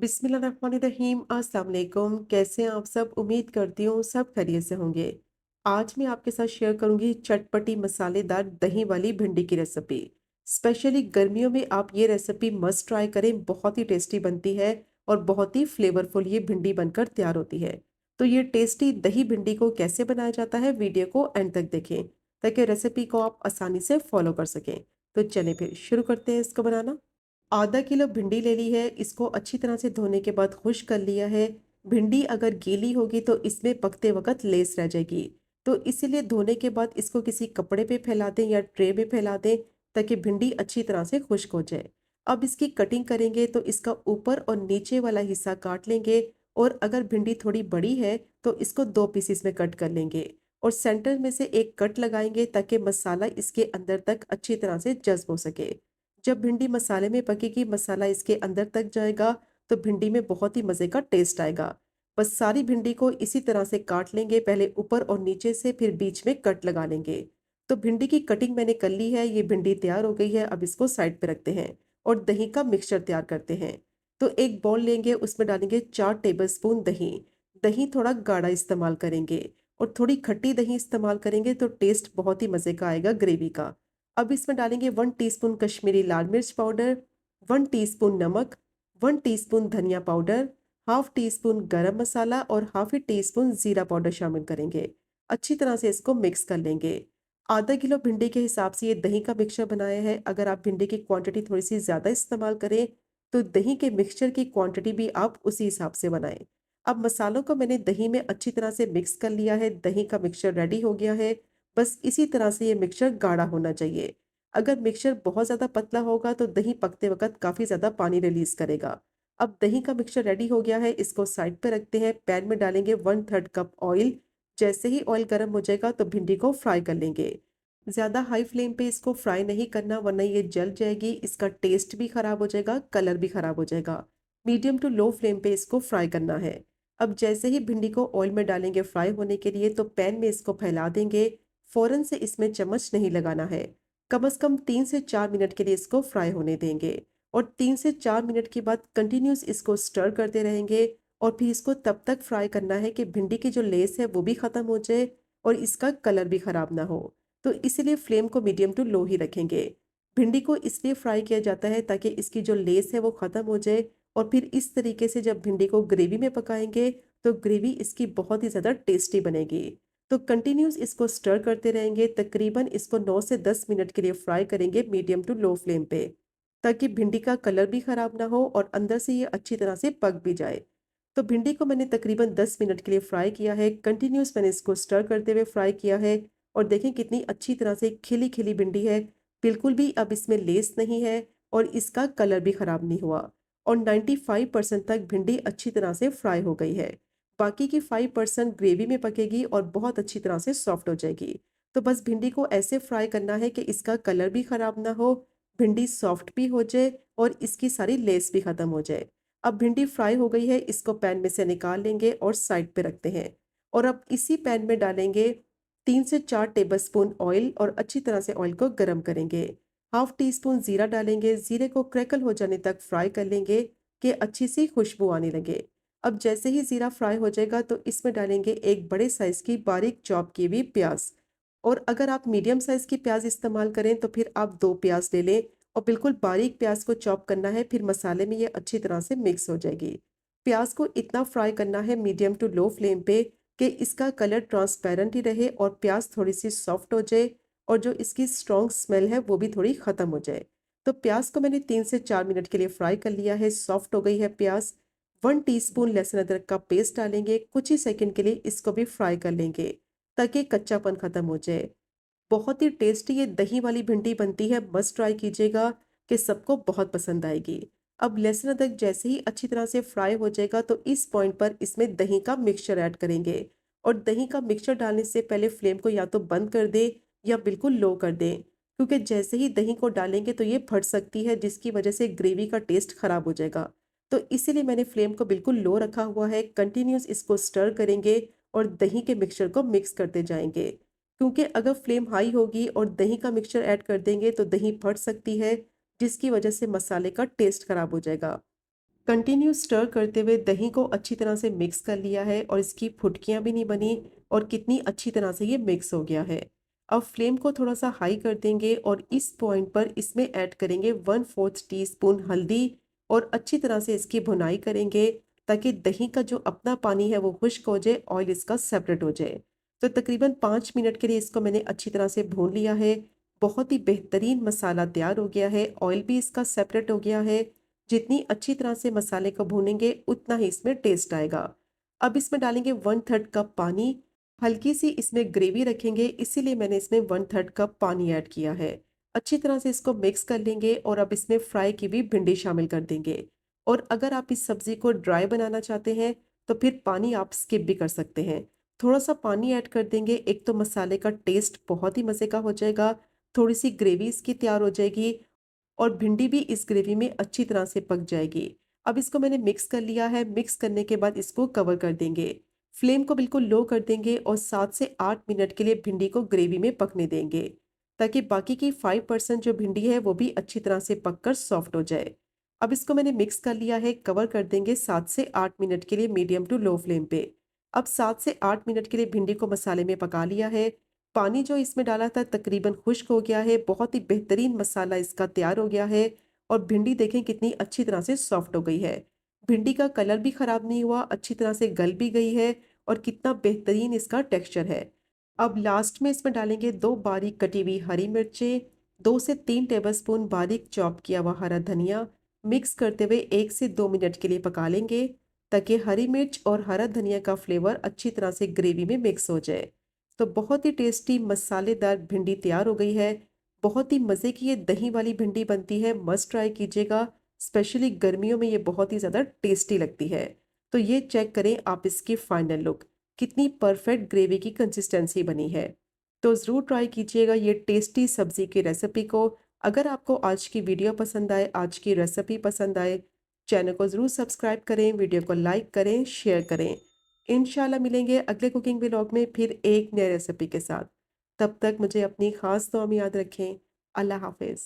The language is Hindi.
बिस्मिल्लाहिर्रहमानिर्रहीम। अस्सलाम वालेकुम। कैसे हैं आप सब? उम्मीद करती हूँ सब खैरियत से होंगे। आज मैं आपके साथ शेयर करूंगी चटपटी मसालेदार दही वाली भिंडी की रेसिपी। स्पेशली गर्मियों में आप ये रेसिपी मस्ट ट्राई करें, बहुत ही टेस्टी बनती है और बहुत ही फ्लेवरफुल ये भिंडी बनकर तैयार होती है। तो ये टेस्टी दही भिंडी को कैसे बनाया जाता है, वीडियो को एंड तक देखें ताकि रेसिपी को आप आसानी से फॉलो कर सकें। तो चलें फिर शुरू करते हैं इसको बनाना। आधा किलो भिंडी ले ली है, इसको अच्छी तरह से धोने के बाद खुश्क कर लिया है। भिंडी अगर गीली होगी तो इसमें पकते वक्त लेस रह जाएगी, तो इसीलिए धोने के बाद इसको किसी कपड़े पे फैला दें या ट्रे में फैला दें ताकि भिंडी अच्छी तरह से खुश्क हो जाए। अब इसकी कटिंग करेंगे तो इसका ऊपर और नीचे वाला हिस्सा काट लेंगे, और अगर भिंडी थोड़ी बड़ी है तो इसको दो पीसेस में कट कर लेंगे और सेंटर में से एक कट लगाएंगे ताकि मसाला इसके अंदर तक अच्छी तरह से जज्ब हो सके। जब भिंडी मसाले में पकेगी, मसाला इसके अंदर तक जाएगा, तो भिंडी में बहुत ही मज़े का टेस्ट आएगा। बस सारी भिंडी को इसी तरह से काट लेंगे, पहले ऊपर और नीचे से, फिर बीच में कट लगा लेंगे। तो भिंडी की कटिंग मैंने कर ली है, ये भिंडी तैयार हो गई है। अब इसको साइड पे रखते हैं और दही का मिक्सचर तैयार करते हैं। तो एक बाउल लेंगे, उसमें डालेंगे 4 टेबल स्पून दही। दही थोड़ा गाढ़ा इस्तेमाल करेंगे और थोड़ी खट्टी दही इस्तेमाल करेंगे तो टेस्ट बहुत ही मज़े का आएगा ग्रेवी का। अब इसमें डालेंगे 1 टीस्पून कश्मीरी लाल मिर्च पाउडर, 1 टीस्पून नमक, 1 टीस्पून धनिया पाउडर, हाफ टी स्पून गरम मसाला और हाफ टी स्पून जीरा पाउडर शामिल करेंगे। अच्छी तरह से इसको मिक्स कर लेंगे। आधा किलो भिंडी के हिसाब से ये दही का मिक्सचर बनाया है। अगर आप भिंडी की क्वांटिटी थोड़ी सी ज़्यादा इस्तेमाल करें तो दही के मिक्सचर की क्वांटिटी भी आप उसी हिसाब से बनाएं। अब मसालों को मैंने दही में अच्छी तरह से मिक्स कर लिया है, दही का मिक्सचर रेडी हो गया है। बस इसी तरह से ये मिक्सचर गाढ़ा होना चाहिए। अगर मिक्सचर बहुत ज़्यादा पतला होगा तो दही पकते वक़्त काफ़ी ज़्यादा पानी रिलीज़ करेगा। अब दही का मिक्सचर रेडी हो गया है, इसको साइड पे रखते हैं। पैन में डालेंगे 1/3 कप ऑयल। जैसे ही ऑयल गर्म हो जाएगा तो भिंडी को फ्राई कर लेंगे। ज़्यादा हाई फ्लेम पे इसको फ्राई नहीं करना, वरना ये जल जाएगी, इसका टेस्ट भी ख़राब हो जाएगा, कलर भी ख़राब हो जाएगा। मीडियम टू लो फ्लेम पे इसको फ्राई करना है। अब जैसे ही भिंडी को ऑयल में डालेंगे फ्राई होने के लिए तो पैन में इसको फैला देंगे। फ़ौरन से इसमें चम्मच नहीं लगाना है। कम से कम 3 से 4 मिनट के लिए इसको फ्राई होने देंगे और 3 से 4 मिनट के बाद कंटिन्यूस इसको स्टर करते रहेंगे। और फिर इसको तब तक फ्राई करना है कि भिंडी की जो लेस है वो भी ख़त्म हो जाए और इसका कलर भी ख़राब ना हो। तो इसलिए फ्लेम को मीडियम टू लो ही रखेंगे। भिंडी को इसलिए फ्राई किया जाता है ताकि इसकी जो लेस है वो ख़त्म हो जाए, और फिर इस तरीके से जब भिंडी को ग्रेवी में पकाएंगे तो ग्रेवी इसकी बहुत ही ज़्यादा टेस्टी बनेगी। तो कंटिन्यूस इसको स्टर करते रहेंगे। तकरीबन इसको 9 से 10 मिनट के लिए फ्राई करेंगे मीडियम टू लो फ्लेम पे, ताकि भिंडी का कलर भी ख़राब ना हो और अंदर से ये अच्छी तरह से पक भी जाए। तो भिंडी को मैंने तकरीबन 10 मिनट के लिए फ्राई किया है। कंटिन्यूस मैंने इसको स्टर करते हुए फ्राई किया है और देखें कितनी अच्छी तरह से खिली खिली भिंडी है। बिल्कुल भी अब इसमें लेस नहीं है और इसका कलर भी ख़राब नहीं हुआ, और 95% तक भिंडी अच्छी तरह से फ्राई हो गई है। बाकी की 5% ग्रेवी में पकेगी और बहुत अच्छी तरह से सॉफ्ट हो जाएगी। तो बस भिंडी को ऐसे फ्राई करना है कि इसका कलर भी ख़राब ना हो, भिंडी सॉफ्ट भी हो जाए और इसकी सारी लेस भी ख़त्म हो जाए। अब भिंडी फ्राई हो गई है, इसको पैन में से निकाल लेंगे और साइड पे रखते हैं। और अब इसी पैन में डालेंगे 3 से 4 टेबलस्पून ऑयल और अच्छी तरह से ऑयल को गर्म करेंगे। हाफ टी स्पून ज़ीरा डालेंगे, ज़ीरे को क्रैकल हो जाने तक फ्राई कर लेंगे कि अच्छी सी खुशबू आने लगे। अब जैसे ही ज़ीरा फ्राई हो जाएगा तो इसमें डालेंगे एक बड़े साइज़ की बारीक चॉप की हुई प्याज। और अगर आप मीडियम साइज़ की प्याज इस्तेमाल करें तो फिर आप 2 प्याज ले लें और बिल्कुल बारीक प्याज को चॉप करना है, फिर मसाले में ये अच्छी तरह से मिक्स हो जाएगी। प्याज को इतना फ्राई करना है मीडियम टू लो फ्लेम पे कि इसका कलर ट्रांसपेरेंट ही रहे और प्याज थोड़ी सी सॉफ्ट हो जाए और जो इसकी स्ट्रॉन्ग स्मेल है वो भी थोड़ी ख़त्म हो जाए। तो प्याज को मैंने 3 से 4 मिनट के लिए फ्राई कर लिया है, सॉफ्ट हो गई है प्याज। 1 टीस्पून लहसुन अदरक का पेस्ट डालेंगे, कुछ ही सेकंड के लिए इसको भी फ्राई कर लेंगे ताकि कच्चापन ख़त्म हो जाए। बहुत ही टेस्टी ये दही वाली भिंडी बनती है, मस्ट ट्राई कीजिएगा कि सबको बहुत पसंद आएगी। अब लहसुन अदरक जैसे ही अच्छी तरह से फ्राई हो जाएगा तो इस पॉइंट पर इसमें दही का मिक्सचर ऐड करेंगे। और दही का मिक्सचर डालने से पहले फ्लेम को या तो बंद कर दें या बिल्कुल लो कर दें, क्योंकि जैसे ही दही को डालेंगे तो ये फट सकती है, जिसकी वजह से ग्रेवी का टेस्ट खराब हो जाएगा। तो इसीलिए मैंने फ्लेम को बिल्कुल लो रखा हुआ है। कंटिन्यूस इसको स्टर करेंगे और दही के मिक्सचर को मिक्स करते जाएंगे, क्योंकि अगर फ्लेम हाई होगी और दही का मिक्सचर ऐड कर देंगे तो दही फट सकती है, जिसकी वजह से मसाले का टेस्ट खराब हो जाएगा। कंटिन्यू स्टर करते हुए दही को अच्छी तरह से मिक्स कर लिया है और इसकी फुटकियाँ भी नहीं बनी और कितनी अच्छी तरह से ये मिक्स हो गया है। अब फ्लेम को थोड़ा सा हाई कर देंगे और इस पॉइंट पर इसमें ऐड करेंगे 1/4 टीस्पून हल्दी और अच्छी तरह से इसकी भुनाई करेंगे ताकि दही का जो अपना पानी है वो खुश्क हो जाए, ऑयल इसका सेपरेट हो जाए। तो तकरीबन 5 मिनट के लिए इसको मैंने अच्छी तरह से भून लिया है। बहुत ही बेहतरीन मसाला तैयार हो गया है, ऑयल भी इसका सेपरेट हो गया है। जितनी अच्छी तरह से मसाले को भूनेंगे उतना ही इसमें टेस्ट आएगा। अब इसमें डालेंगे 1/3 कप पानी। हल्की सी इसमें ग्रेवी रखेंगे, इसीलिए मैंने इसमें 1/3 कप पानी ऐड किया है। अच्छी तरह से इसको मिक्स कर लेंगे और अब इसमें फ्राई की हुई भिंडी शामिल कर देंगे। और अगर आप इस सब्जी को ड्राई बनाना चाहते हैं तो फिर पानी आप स्किप भी कर सकते हैं। थोड़ा सा पानी ऐड कर देंगे, एक तो मसाले का टेस्ट बहुत ही मज़े का हो जाएगा, थोड़ी सी ग्रेवी इसकी तैयार हो जाएगी और भिंडी भी इस ग्रेवी में अच्छी तरह से पक जाएगी। अब इसको मैंने मिक्स कर लिया है, मिक्स करने के बाद इसको कवर कर देंगे। फ्लेम को बिल्कुल लो कर देंगे और 7 से 8 मिनट के लिए भिंडी को ग्रेवी में पकने देंगे, ताकि बाकी की 5% जो भिंडी है वो भी अच्छी तरह से पककर सॉफ्ट हो जाए। अब इसको मैंने मिक्स कर लिया है, कवर कर देंगे 7 से 8 मिनट के लिए मीडियम टू लो फ्लेम पे। अब 7 से 8 मिनट के लिए भिंडी को मसाले में पका लिया है। पानी जो इसमें डाला था तकरीबन खुश्क हो गया है, बहुत ही बेहतरीन मसाला इसका तैयार हो गया है और भिंडी देखें कितनी अच्छी तरह से सॉफ्ट हो गई है। भिंडी का कलर भी खराब नहीं हुआ, अच्छी तरह से गल भी गई है और कितना बेहतरीन इसका टेक्सचर है। अब लास्ट में इसमें डालेंगे 2 बारीक कटी हुई हरी मिर्चें, 2 से 3 टेबलस्पून बारीक चॉप किया हुआ हरा धनिया। मिक्स करते हुए 1 से 2 मिनट के लिए पका लेंगे ताकि हरी मिर्च और हरा धनिया का फ्लेवर अच्छी तरह से ग्रेवी में मिक्स हो जाए। तो बहुत ही टेस्टी मसालेदार भिंडी तैयार हो गई है। बहुत ही मज़े की ये दही वाली भिंडी बनती है, मस्ट ट्राई कीजिएगा। स्पेशली गर्मियों में ये बहुत ही ज़्यादा टेस्टी लगती है। तो ये चेक करें आप इसकी फाइनल लुक, कितनी परफेक्ट ग्रेवी की कंसिस्टेंसी बनी है। तो ज़रूर ट्राई कीजिएगा ये टेस्टी सब्जी की रेसिपी को। अगर आपको आज की वीडियो पसंद आए, आज की रेसिपी पसंद आए, चैनल को ज़रूर सब्सक्राइब करें, वीडियो को लाइक करें, शेयर करें। इंशाल्लाह मिलेंगे अगले कुकिंग व्लॉग में फिर एक नई रेसिपी के साथ। तब तक मुझे अपनी ख़ास दुआ में याद रखें। अल्लाह हाफ़िज़।